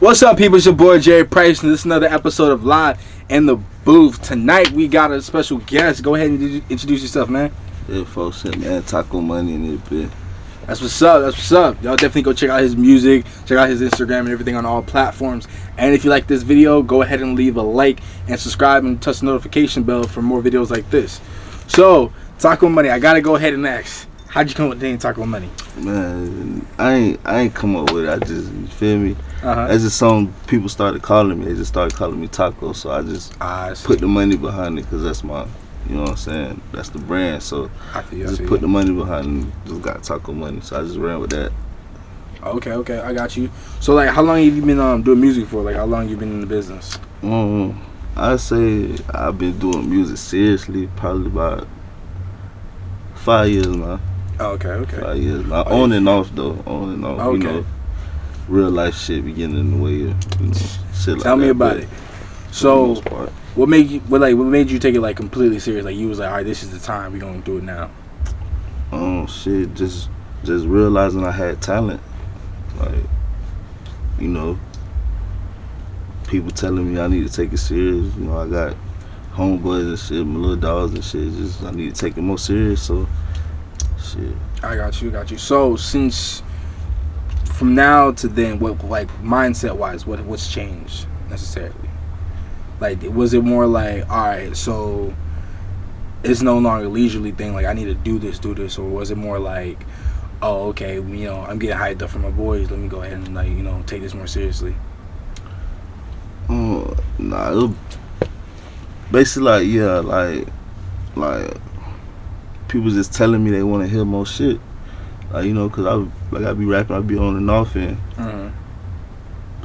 What's up, people? It's your boy Jerry Price, and this is another episode of Live in the Booth. Tonight we got a special guest. Go ahead and introduce yourself, man. Yeah, folks, shit, man. Taco Money in it, bit. That's what's up. That's what's up. Y'all definitely go check out his music, check out his Instagram and everything on all platforms. And if you like this video, go ahead and leave a like and subscribe and touch the notification bell for more videos like this. So, Taco Money, I gotta go ahead and ask, how'd you come with the name Taco Money? Man, I ain't come up with it. I just, you feel me? That's just something people started calling me. They just started calling me Taco, so I just put the money behind it because that's my, you know what I'm saying? That's the brand. So I put the money behind it, just got Taco Money. So I just ran with that. Okay, I got you. So like, how long have you been doing music for? Like, how long you been in the business? I say I've been doing music seriously probably about 5 years now. Okay. 5 years now. On and off though. On and off. Okay. You know, real life shit be getting in the way of, you know, shit like that. Tell me about it. So, what made you take it like completely serious? Like you was like, all right, this is the time, we gonna do it now. Shit, just realizing I had talent. Like, you know, people telling me I need to take it serious. You know, I got homeboys and shit, my little dogs and shit. Just I need to take it more serious. So, shit. I got you. So since from now to then, what like mindset wise, what's changed necessarily? Like, was it more like, all right, so it's no longer a leisurely thing, like I need to do this, or was it more like, oh, okay, you know, I'm getting hyped up for my boys, let me go ahead and, like, you know, take this more seriously? Nah, it was basically like, yeah, like people just telling me they want to hear more shit, like, you know, cause I be rapping, I be on and off, and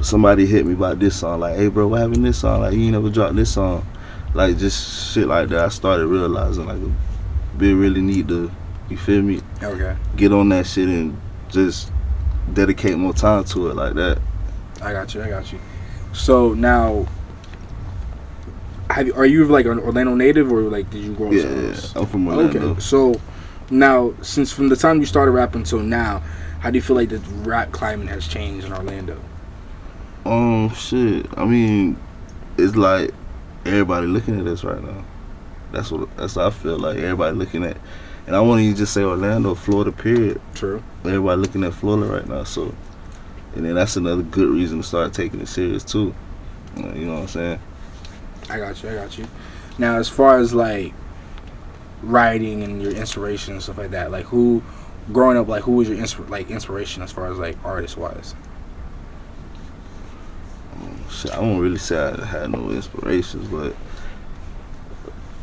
somebody hit me about this song, like, hey bro, what happened to this song? Like, you ain't never dropped this song. Like, just shit like that. I started realizing, like, we really need to, you feel me? Okay. Get on that shit and just dedicate more time to it like that. I got you. So now, are you like an Orlando native, or like did you grow up somewhere else? I'm from Orlando. Okay. So now, since from the time you started rapping till now, how do you feel like the rap climate has changed in Orlando? Shit. I mean, it's like everybody looking at us right now. That's what I feel like. Everybody looking at, and I won't even just say Orlando, Florida, period. True. Everybody looking at Florida right now. So, and then that's another good reason to start taking it serious too. You know what I'm saying? I got you. Now, as far as like writing and your inspiration and stuff like that, like growing up, like who was your inspiration as far as like artist wise? Shit, I won't really say I had no inspirations, but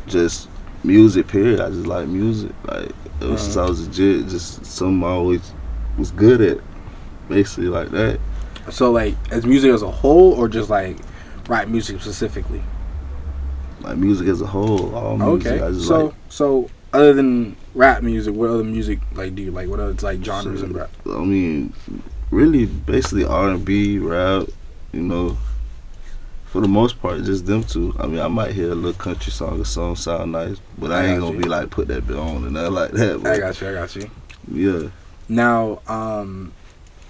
just music, period. I just like music. Like, ever since I was a kid, just something I always was good at, basically, like that. So, like, as music as a whole, or just like rap music specifically? Like music as a whole, all music. Okay. I just so other than rap music, what other music like do you like? What other like genres in rap? I mean, really, basically R&B, rap. You know, for the most part, just them two. I mean, I might hear a little country song or something sound nice, but I ain't gonna be like put that bit on and nothing like that. But, I got you. Yeah. Now,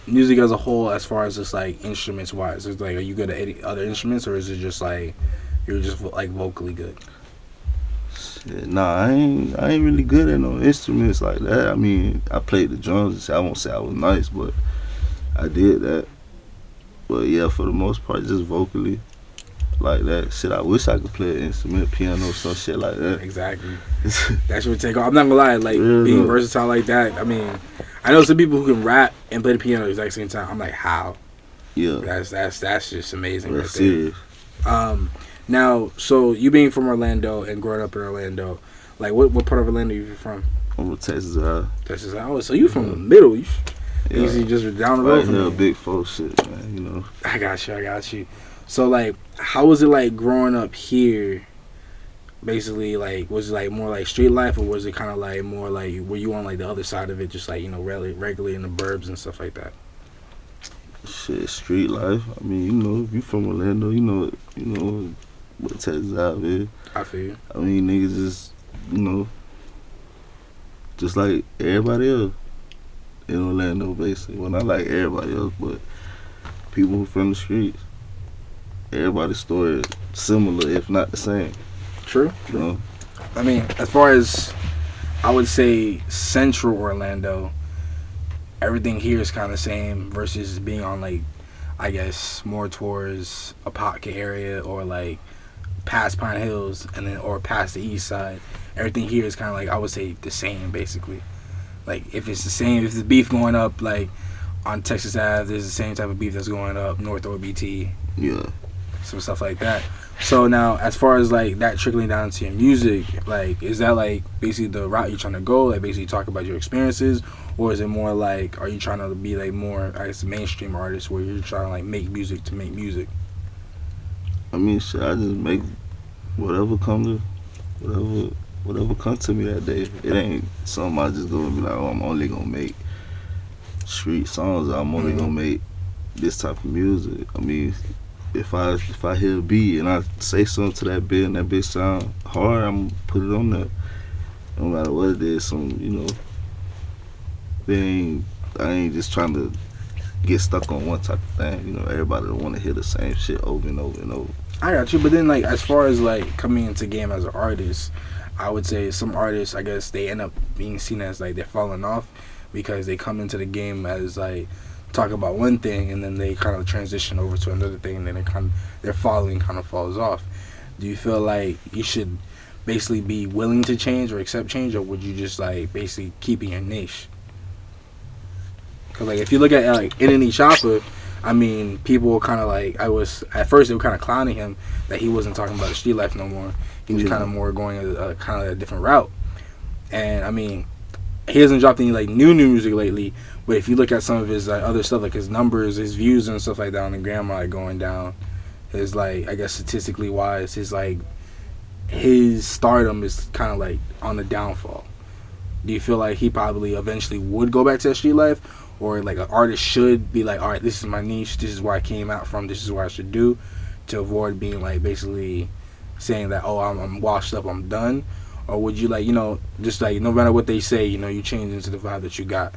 music as a whole, as far as just like instruments wise, is like, are you good at any other instruments, or is it just like you're just like vocally good? Shit, nah, I ain't really good at no instruments like that. I mean, I played the drums. I won't say I was nice, but I did that. But yeah, for the most part, just vocally, like that. Shit, I wish I could play an instrument, piano, some shit like that. Exactly. That should take off. I'm not gonna lie, like being versatile like that. I mean, I know some people who can rap and play the piano at the exact same time. I'm like, how? Yeah. That's just amazing. That's serious. Now, so you being from Orlando and growing up in Orlando, like what part of Orlando are you from? I'm from Texas. Texas. Oh, so you from the middle? Easy, just down the road from me. Big folk shit, man. You know. I got you. So like, how was it like growing up here? Basically, like, was it like more like street life, or was it kind of like more like, were you on like the other side of it, just like, you know, regularly in the burbs and stuff like that? Shit, street life. I mean, you know, if you from Orlando, you know what Texas out is. I feel you. I mean, niggas just, you know, just like everybody else in Orlando, basically. Well, not like everybody else, but people who from the streets. Everybody's story is similar, if not the same. True. You know? I mean, as far as I would say central Orlando, everything here is kind of the same versus being on like, I guess, more towards a pocket area or like past Pine Hills and then or past the east side. Everything here is kind of like, I would say, the same basically. Like if it's the same, if the beef going up like on Texas Ave, there's the same type of beef that's going up North OBT. Yeah. Some stuff like that. So now, as far as like that trickling down to your music, like is that like basically the route you're trying to go? Like basically talk about your experiences, or is it more like are you trying to be like more, I guess, mainstream artist where you're trying to like make music to make music? I mean, shit, I just make whatever come to me that day. It ain't something I just go and be like, oh, I'm only gonna make street songs. I'm only gonna make this type of music. I mean, if I hear a beat and I say something to that beat and that bitch sound hard, I'm gonna put it on there. No matter what it is, I ain't just trying to get stuck on one type of thing. You know, everybody don't want to hear the same shit over and over and over. I got you, but then like as far as like coming into game as an artist, I would say some artists, I guess, they end up being seen as like they're falling off because they come into the game as like talk about one thing and then they kind of transition over to another thing and then their following kind of falls off. Do you feel like you should basically be willing to change or accept change, or would you just like basically keeping your niche? Because like if you look at like Innie Chopper, I mean, people were kind of like, at first they were kind of clowning him that he wasn't talking about the street life no more. He was kind of more going a kind of a different route. And I mean, he hasn't dropped any like new music lately, but if you look at some of his other stuff, like his numbers, his views and stuff like that on the gram are like going down. His like, I guess statistically wise, his stardom is kind of like on the downfall. Do you feel like he probably eventually would go back to that street life? Or like an artist should be like, all right, this is my niche, this is where I came out from, this is what I should do, to avoid being like basically saying that, oh, I'm washed up, I'm done? Or would you like, you know, just like no matter what they say, you know, you change into the vibe that you got?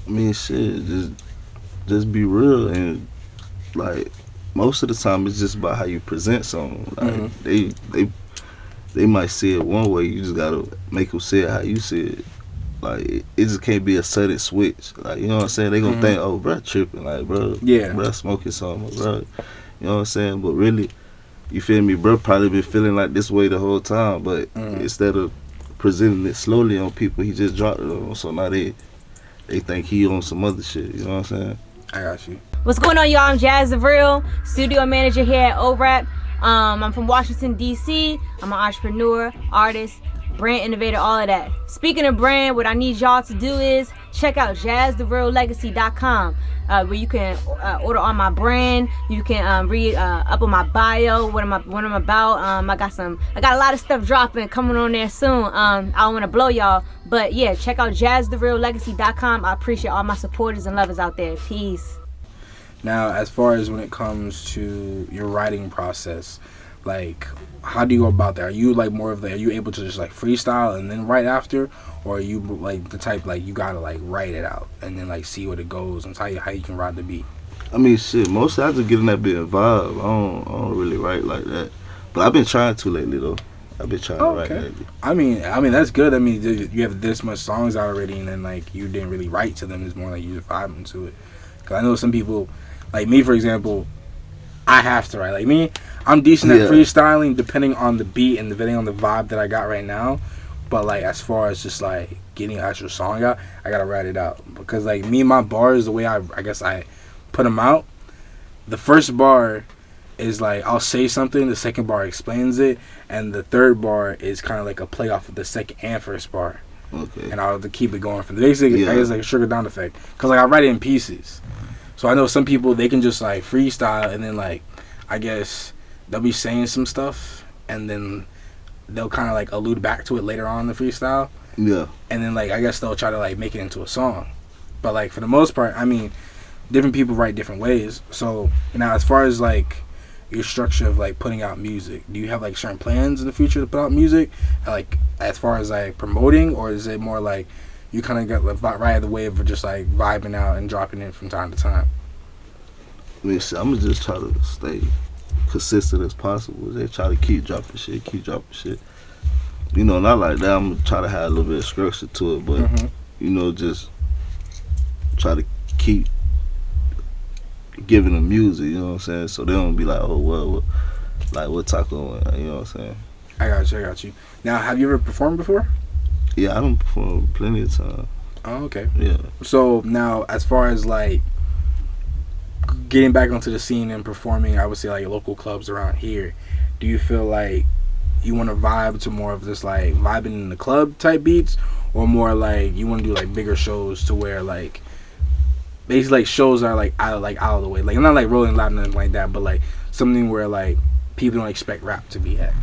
I mean, shit, just be real, and like most of the time it's just about how you present something. Like they might see it one way, you just gotta make them see it how you see it. Like, it just can't be a sudden switch. Like, you know what I'm saying? They gonna think, oh, bruh tripping. Like, bruh smoking something, bruh. You know what I'm saying? But really, you feel me? Bruh probably been feeling like this way the whole time. But instead of presenting it slowly on people, he just dropped it on them. So now they think he on some other shit. You know what I'm saying? I got you. What's going on, y'all? I'm Jazz the Real, studio manager here at ORAP. I'm from Washington, D.C. I'm an entrepreneur, artist, brand innovator, all of that. Speaking of brand, what I need y'all to do is check out JazzTheRealLegacy.com, where you can order on my brand. You can read up on my bio, what I'm about. I got a lot of stuff dropping coming on there soon. I don't want to blow y'all, but yeah, check out JazzTheRealLegacy.com. I appreciate all my supporters and lovers out there. Peace. Now, as far as when it comes to your writing process, like, how do you go about that? Are you like more of the, are you able to just like freestyle and then write after, or are you like the type like you gotta like write it out and then like see where it goes and how you can ride the beat? I mean, shit, mostly I just get in that bit of vibe. I don't really write like that, but I've been trying to lately though. I've been trying to write lately. I mean that's good. I mean, you have this much songs out already, and then like you didn't really write to them. It's more like you just vibing to it. Cause I know some people, like me for example, I have to write. Like me, I'm decent at freestyling depending on the beat and depending on the vibe that I got right now. But like as far as just like getting an actual song out, I gotta write it out. Because like me, my bars, the way I guess I put them out, the first bar is like I'll say something, the second bar explains it, and the third bar is kind of like a play off of the second and first bar. Okay. And I'll have to keep it going from basically I guess like a sugar down effect. Because like I write it in pieces. So I know some people, they can just like freestyle and then like I guess they'll be saying some stuff and then they'll kind of like allude back to it later on in the freestyle. Yeah. And then like I guess they'll try to like make it into a song. But like for the most part, I mean, different people write different ways. So now as far as like your structure of like putting out music, do you have like certain plans in the future to put out music? Like as far as like promoting, or is it more like you kind of got like, right at the wave of just like vibing out and dropping it from time to time? I mean, shit, I'm gonna just try to stay consistent as possible. They try to keep dropping shit. You know, not like that. I'm gonna try to have a little bit of structure to it, but you know, just try to keep giving them music. You know what I'm saying? So they don't be like, oh well, like what taco? You know what I'm saying? I got you. Now, have you ever performed before? Yeah, I don't perform plenty of time. Oh, okay. Yeah. So now, as far as like getting back onto the scene and performing, I would say like local clubs around here, do you feel like you want to vibe to more of this like vibing in the club type beats, or more like you want to do like bigger shows to where like basically like shows are like out of the way, like not like Rolling Loud and nothing like that, but like something where like people don't expect rap to be at?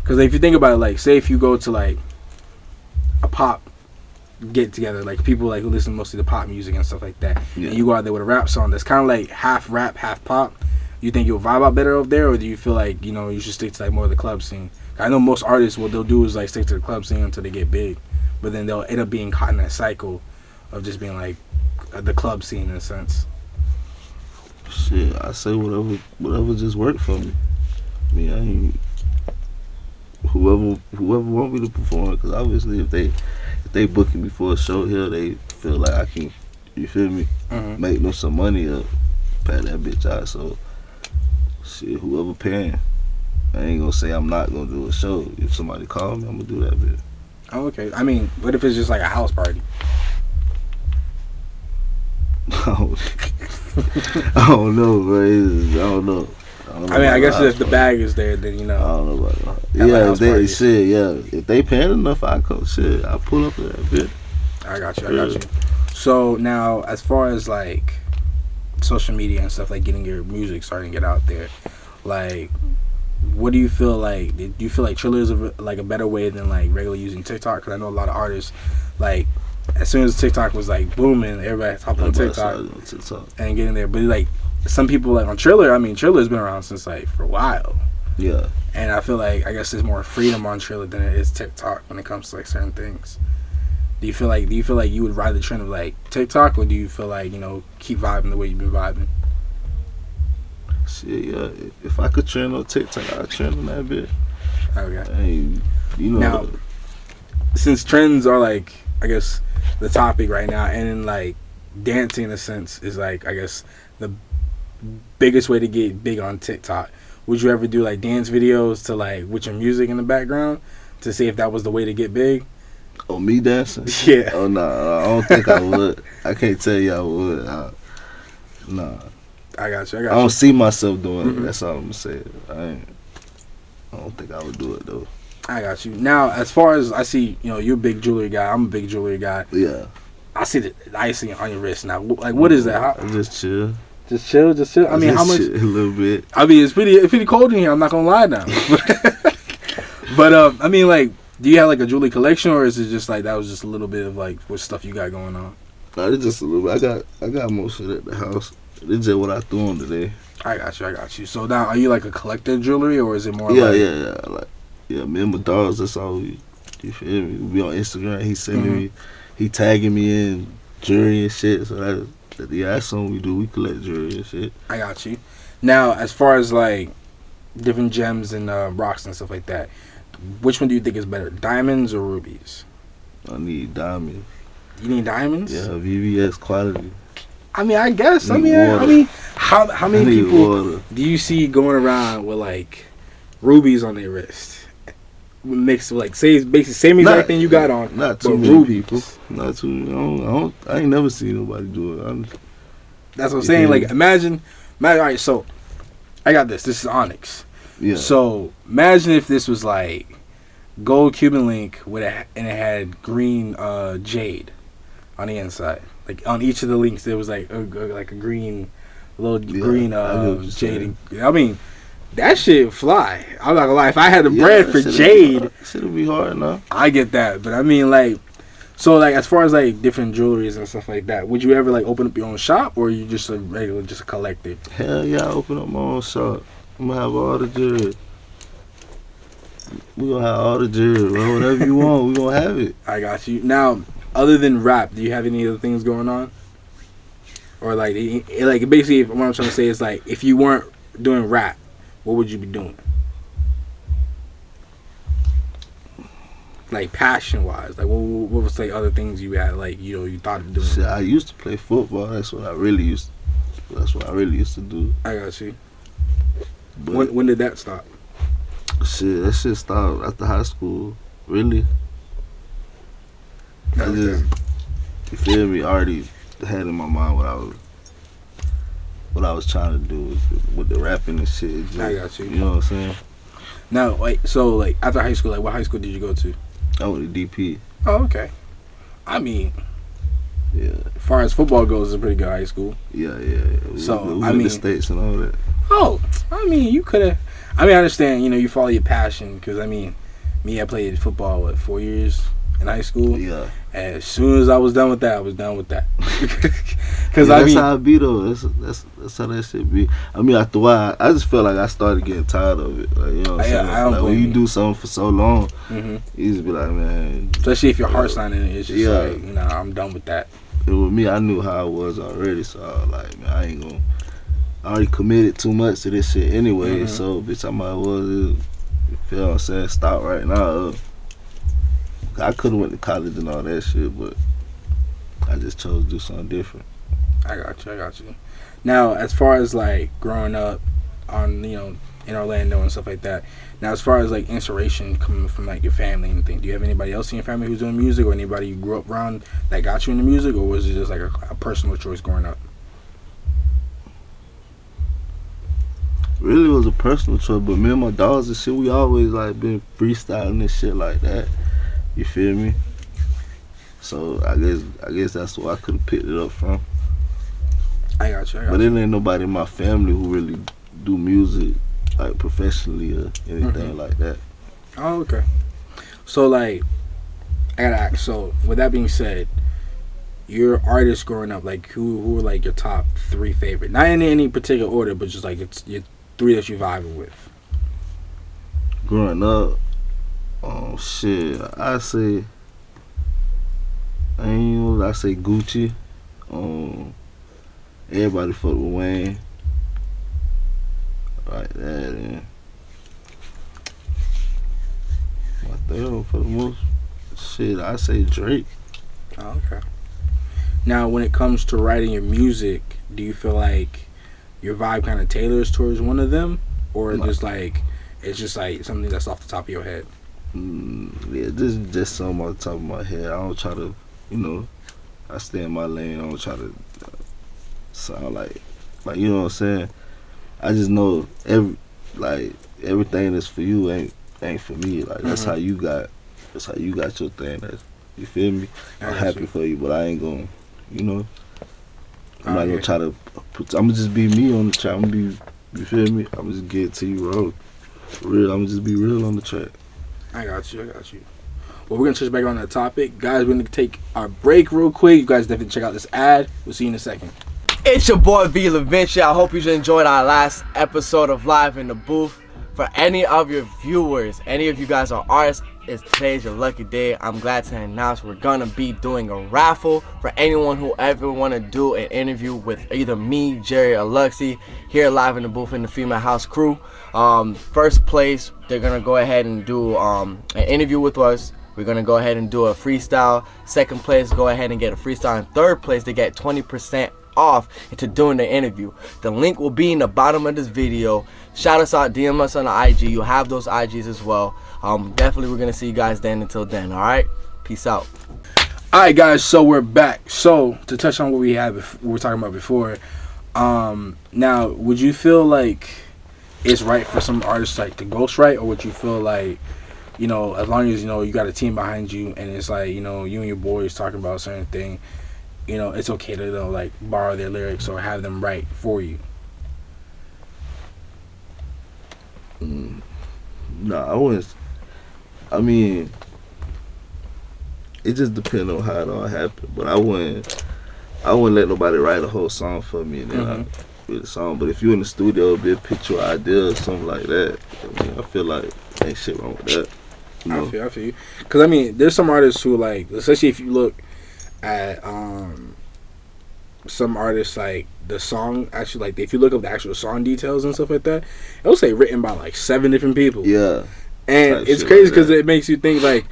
Because if you think about it, like say if you go to like a pop get together, like people like who listen mostly to pop music and stuff like that, and you go out there with a rap song that's kind of like half rap half pop, you think you'll vibe out better over there, or do you feel like, you know, you should stick to like more of the club scene? I know most artists, what they'll do is like stick to the club scene until they get big, but then they'll end up being caught in that cycle of just being like the club scene in a sense. Shit, I say whatever just worked for me. I mean, I ain't whoever want me to perform, because obviously if they booking me for a show here, they feel like I can, you feel me, make them some money up, pay that bitch out. So shit, whoever paying, I ain't gonna say I'm not gonna do a show. If somebody call me, I'm gonna do that bitch. Oh, okay. I mean, what if it's just like a house party? I don't know, bro. I don't know. I mean, I guess if the bag is there, then you know. I don't know about that. Yeah, if they shit, yeah. If they paying enough, I come shit. I pull up to that bitch. I got you. So now, as far as like social media and stuff, like getting your music starting to get out there, like, what do you feel like? Do you feel like Triller is like a better way than like regularly using TikTok? Because I know a lot of artists, like, as soon as TikTok was like booming, everybody hopped on TikTok and getting there. But like some people like on Triller, I mean, Triller's been around since like for a while. Yeah. And I feel like, I guess there's more freedom on Triller than it is TikTok when it comes to like certain things. Do you feel like you would ride the trend of like TikTok, or do you feel like, you know, keep vibing the way you've been vibing? Shit, yeah. If I could trend on TikTok, I'd trend on that bitch. Okay. I mean, you know. Now, since trends are like, I guess, the topic right now, and then like dancing in a sense is like, I guess, the biggest way to get big on TikTok. Would you ever do like dance videos to like with your music in the background to see if that was the way to get big? Oh, me dancing? Yeah. Oh, nah, I don't think I would. I can't tell you I would. Nah. I got you. I don't see myself doing it. That's all I'm gonna say. I don't think I would do it though. I got you. Now, as far as I see, you know, you're a big jewelry guy. I'm a big jewelry guy. Yeah. I see the icing on your wrist now. Like, what is that? Just chill. Just chill. I mean, how much? A little bit. I mean, it's pretty cold in here. I'm not gonna lie now. But I mean, like, do you have like a jewelry collection, or is it just like that was just a little bit of like what stuff you got going on? No, it's just a little bit. I got most of it at the house. It's just what I threw on today. I got you. So now, are you like a collector of jewelry, or is it more? Yeah. Me and my dogs. That's all we. You feel me? We be on Instagram. He sending me, he tagging me in jewelry and shit. So that's something we do. We collect jewelry and shit. I got you. Now, as far as like different gems and rocks and stuff like that, which one do you think is better, diamonds or rubies? I need diamonds. You need diamonds? Yeah, VVS quality. I mean, I guess. I mean, how many people do you see going around with like rubies on their wrist, mixed with like basically same exact thing you got on, not too many rubies. People. Not too. I ain't never seen nobody do it. That's what I'm saying. Like, imagine. All right, so I got this. This is onyx. Yeah. So imagine if this was like gold Cuban link and it had green jade on the inside. Like on each of the links, there was like a green, green jade. I mean, that shit fly. I'm not gonna lie. If I had the bread for jade, shit'll be hard enough. I get that, but I mean, like, so like as far as like different jewelries and stuff like that, would you ever like open up your own shop, or are you just a collector? Hell yeah, I open up my own shop. I'm gonna have all the jewelry. We gonna have all the jewelry, bro. Whatever you want, we gonna have it. I got you. Now, other than rap, do you have any other things going on? Or like basically, what I'm trying to say is like, if you weren't doing rap, what would you be doing? Like passion wise, like what was like other things you had, like, you know, you thought of doing? Shit, I used to play football. That's what I really used to do. I got you. But When did that stop? shit, that shit stopped after high school. Really. I just, you feel me? I already had in my mind what I was trying to do with the rapping and shit. Just, I got you. You know what I'm saying? Now, like, so like after high school, like what high school did you go to? I went to DP. Oh, okay. I mean, Yeah. as far as football goes, it's a pretty good high school. Yeah. So, we I went mean- to States and all that. Oh, I mean, you could have. I mean, I understand. You know, you follow your passion because I mean, me, I played football 4 years in high school. Yeah. And as soon as I was done with that, I was done with that. Because Yeah, I that's mean, how it be though. That's how that shit be. I mean, after a while, I just felt like I started getting tired of it. Like, you know what I'm Yeah, saying? I don't Like when blame you you. do something for so long, mhm. you just be like, man. Especially if your heart's not in it, it's just Yeah. like, you know, I'm done with that. And with me, I knew how I was already, so I was like, man, I ain't gonna. I already committed too much to this shit anyway, Mhm. so bitch, I might as well just, you feel what I'm saying, stop right now. I could have went to college and all that shit, but I just chose to do something different. I got you. Now, as far as like growing up on, you know, in Orlando and stuff like that. Now, as far as like inspiration coming from like your family and things, do you have anybody else in your family who's doing music, or anybody you grew up around that got you into music, or was it just like a personal choice growing up? Really, it was a personal choice, but me and my dogs and shit, we always like been freestyling and shit like that. You feel me? So I guess that's where I could have picked it up from. I got you. But it ain't nobody in my family who really do music like professionally or anything like that. Oh, okay. So like, I gotta ask. So with that being said, your artists growing up, like who were like your top 3 favorite? Not in any particular order, but just like it's your 3 that you vibing with. Growing up, shit, I say Gucci. Everybody fuck with Wayne. Like that, and my third one for the most shit, I say Drake. Oh, okay. Now, when it comes to writing your music, do you feel like your vibe kind of tailors towards one of them, or No. just like it's just like something that's off the top of your head? Yeah, this is just something on the top of my head. I don't try to, I stay in my lane. I don't try to sound like you know what I'm saying. I just know everything that's for you ain't for me. Like that's how you got your thing. You feel me? I'm happy for you, but I ain't gonna, I'm not gonna try to. I'm gonna just be me on the track. I'm gonna be, you feel me? I'm gonna just get it to you raw, real. I'm gonna just be real on the track. I got you. Well, we're gonna touch back on that topic, guys. We're gonna take our break real quick. You guys definitely check out this ad. We'll see you in a second. It's your boy Vi.levinci. I hope you enjoyed our last episode of Live in the Booth. For any of your viewers, any of you guys are artists, today's your lucky day. I'm glad to announce we're gonna be doing a raffle for anyone who ever wanna do an interview with either me, Jerry, or Luxy here live in the booth in the Female House crew. First place, they're gonna go ahead and do an interview with us. We're gonna go ahead and do a freestyle. Second place, go ahead and get a freestyle. And third place, they get 20% off into doing the interview. The link will be in the bottom of this video. Shout us out, DM us on the IG. You have those IGs as well. Definitely we're gonna see you guys then. Until then, all right, peace out. All right, guys. So we're back. So to touch on what we were talking about before. Now, would you feel like it's right for some artists like to ghostwrite, or would you feel like, as long as you got a team behind you and it's like you and your boys talking about a certain thing, it's okay to like borrow their lyrics or have them write for you? No, I wouldn't. I mean, it just depends on how it all happened. But I wouldn't let nobody write a whole song for me and then I read the song. But if you in the studio, be a picture idea or something like that, I feel like ain't shit wrong with that. I feel you. Because, there's some artists who, like, especially if you look, at some artists, like the song actually, like if you look up the actual song details and stuff like that, it'll say written by like 7 different people. Yeah. And Type it's shit crazy like because that. it makes you think like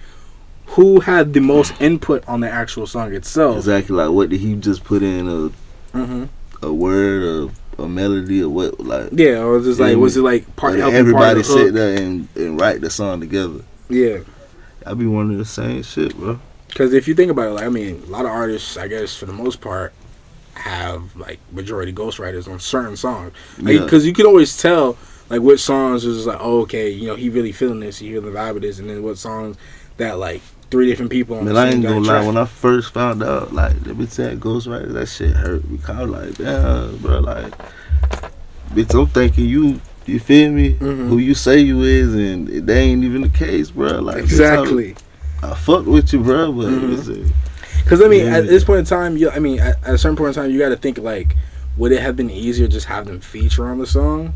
who had the most input on the actual song itself. Exactly. Like, what did he just put in Mm-hmm. a word or a melody or what? Like, Yeah, or just like was it like or did helping everybody part of the sit hook? there and write the song together? Yeah. I be wondering the same shit, bro. Because if you think about it, like, I mean, a lot of artists, I guess, for the most part, have like majority ghostwriters on certain songs. Like, Yeah. because you can always tell like what songs is just like, oh, okay, you know, he really feeling this, he feeling the vibe of this, and then what songs that like 3 different people on Man, the I same ain't gonna track. lie. When I first found out, like, the bitch had ghostwriter, that shit hurt me. Cause I was like, damn, bro, like, bitch, I'm thinking you feel me? Mhm. Who you say you is, and that ain't even the case, bro. Like, Exactly. Bitch, I fuck with you, bro, but Mhm. Because I mean, Yeah. at this point in time, I mean, at a certain point in time, you got to think like, would it have been easier just have them feature on the song?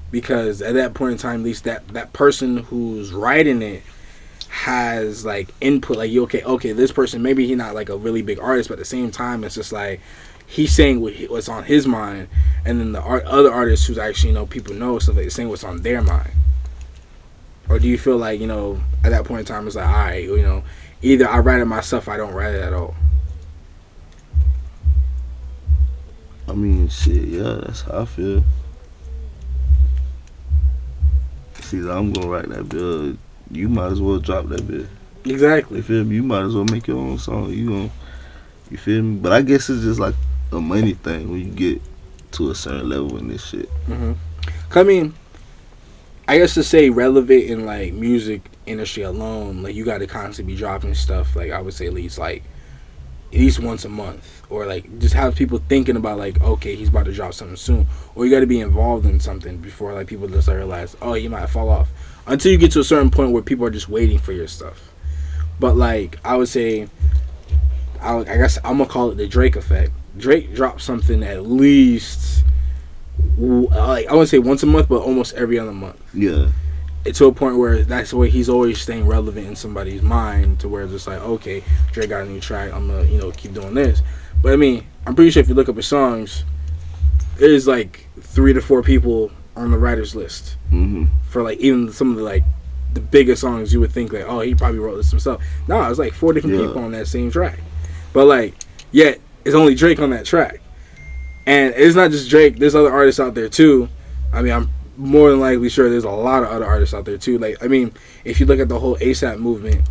Because at that point in time, at least that person who's writing it has like input. Like, okay, this person maybe he not like a really big artist, but at the same time, it's just like he's saying what's on his mind, and then the other artists who's actually people know stuff like saying what's on their mind. Or do you feel like at that point in time it's like, all right, either I write it myself, or I don't write it at all. I mean, shit, yeah, that's how I feel. See, I'm gonna write that bill. You might as well drop that bill. Exactly. You feel me? You might as well make your own song. You feel me? But I guess it's just like a money thing when you get to a certain level in this shit. Mm-hmm. I mean, I guess to say relevant in like music industry alone, like you got to constantly be dropping stuff. Like I would say at least once a month, or like just have people thinking about like, okay, he's about to drop something soon, or you got to be involved in something before like people just realize, oh, you might fall off. Until you get to a certain point where people are just waiting for your stuff. But like I would say, I guess I'm gonna call it the Drake effect. Drake drops something at least, like I wouldn't say once a month, but almost every other month. Yeah. To a point where that's the way he's always staying relevant in somebody's mind, to where it's just like, okay, Drake got a new track, I'm gonna keep doing this. But I mean, I'm pretty sure if you look up his songs, there's like 3 to 4 people on the writers list for like even some of the biggest songs. You would think like, oh, he probably wrote this himself. No, it's like 4 different people on that same track. But like, yet it's only Drake on that track, and it's not just Drake. There's other artists out there too. I mean, I'm more than likely sure there's a lot of other artists out there too. Like, I mean, if you look at the whole ASAP movement,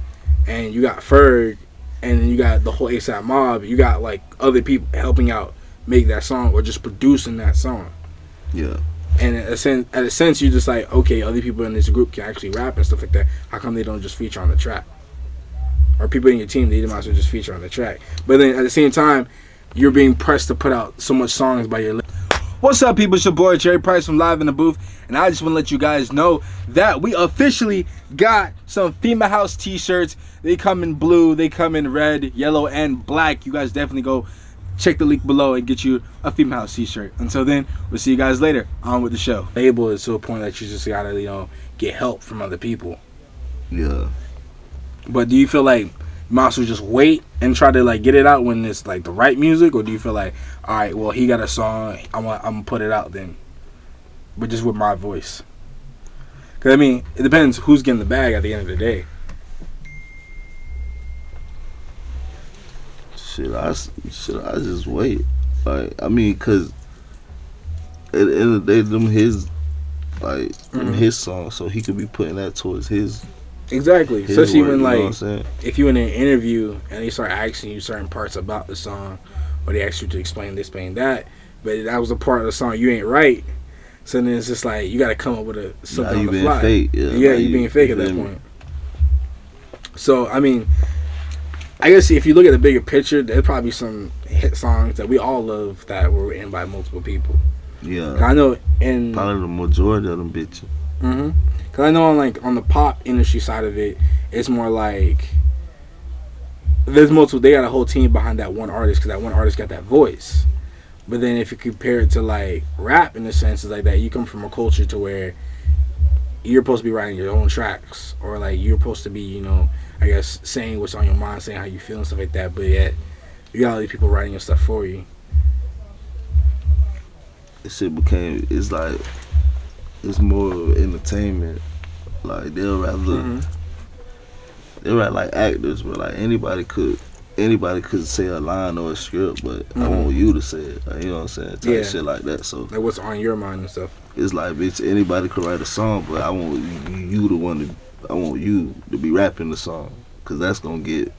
and you got Ferg, and then you got the whole ASAP mob, you got like other people helping out make that song or just producing that song. Yeah. And in a sense, you're just like, okay, other people in this group can actually rap and stuff like that. How come they don't just feature on the track? Or people in your team, they might as well just feature on the track. But then at the same time, you're being pressed to put out so much songs by your. What's up, people? It's your boy Jerry Price from Live in the Booth, and I just want to let you guys know that we officially got some Female House t-shirts. They come in blue, they come in red, yellow, and black. You guys definitely go check the link below and get you a Female House t-shirt. Until then, we'll see you guys later. On with the show. Label is to a point that you just gotta get help from other people. Yeah. But do you feel like you might as well just wait and try to like get it out when it's like the right music, or do you feel like, all right, well, he got a song, I'm gonna put it out then, but just with my voice? Because I mean, it depends who's getting the bag at the end of the day. Shit, I just wait. Like, I mean, cause at the end of the day, them his songs, so he could be putting that towards his. Exactly. His Especially work, when you know what I'm like saying? if you in an interview and they start asking you certain parts about the song, or they ask you to explain this, explain that, but that was a part of the song you ain't right. So then it's just like you got to come up with something on the fly. Fake. Yeah, you being fake at that point. So I mean, I guess if you look at the bigger picture, there's probably some hit songs that we all love that were written by multiple people. Yeah. I know in Probably the majority of them bitches. Cause I know on the pop industry side of it, it's more like there's multiple. They got a whole team behind that one artist, because that one artist got that voice. But then if you compare it to like rap, in a sense, it's like that you come from a culture to where you're supposed to be writing your own tracks, or like you're supposed to be, I guess, saying what's on your mind, saying how you feel and stuff like that. But yet You got all these people writing your stuff for you. This shit became, it's like, it's more entertainment. Like they'll rather, they write like actors, but like anybody could say a line or a script, but I want you to say it. Like, you know what I'm saying? Type shit like that. So like what's on your mind and stuff. it's like, bitch, anybody could write a song, but I want you I want you to be rapping the song, cause that's gonna get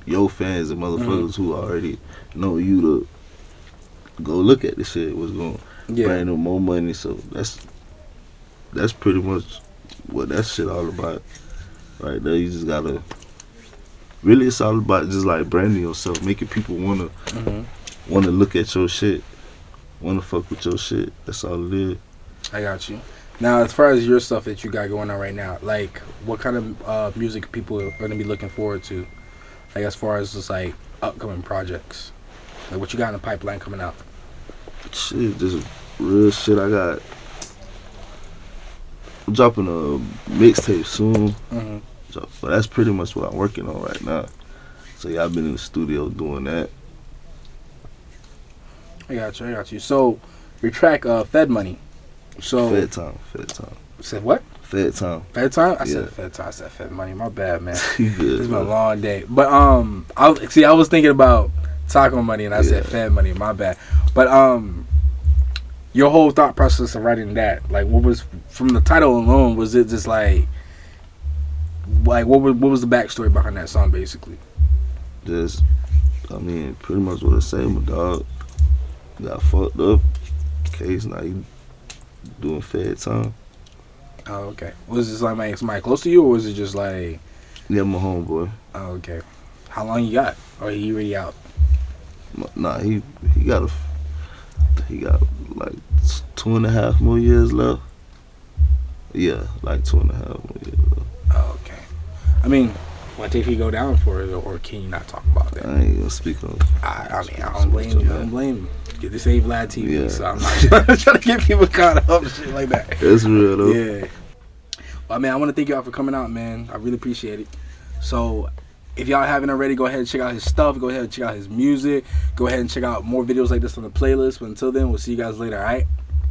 your fans and motherfuckers who already know you to go look at the shit. What's gonna bring them more money? So that's pretty much what that shit all about. Right there, you just gotta. Really, it's all about just like branding yourself, making people wanna look at your shit, wanna fuck with your shit. That's all it is. I got you. Now, as far as your stuff that you got going on right now, like what kind of music people are gonna be looking forward to? Like as far as just like upcoming projects, like what you got in the pipeline coming out? Shit, just real shit. I'm dropping a mixtape soon. But that's pretty much what I'm working on right now. So yeah, I've been in the studio doing that. I got you. So your track, Fed Money. So Fed time. Said what? Fed time. Fed time? I said Fed time. I said Fed Money. My bad, man. It's been a long day. But I was thinking about Taco Money and I said Fed Money. My bad. But your whole thought process of writing that, like, what was from the title alone? Was it just like what was the backstory behind that song, basically? Just, I mean, pretty much what I say. My dog got fucked up. Case now he doing Fed time. Oh, okay. Was this like somebody close to you, or was it just like? Yeah, my homeboy. Oh, okay. How long you got? Or he already out? Nah, he got like 2.5 more years left. Yeah, like 2.5 more years left. Oh, okay. I mean, what if he go down for it, or can you not talk about that? I ain't gonna speak on. I don't blame you. I don't blame you. Get this save Vlad TV, so I'm not trying to get people caught up and shit like that. That's real though. Yeah. Well, man, I want to thank y'all for coming out, man. I really appreciate it. So, if y'all haven't already, go ahead and check out his stuff. Go ahead and check out his music. Go ahead and check out more videos like this on the playlist. But until then, we'll see you guys later, all right?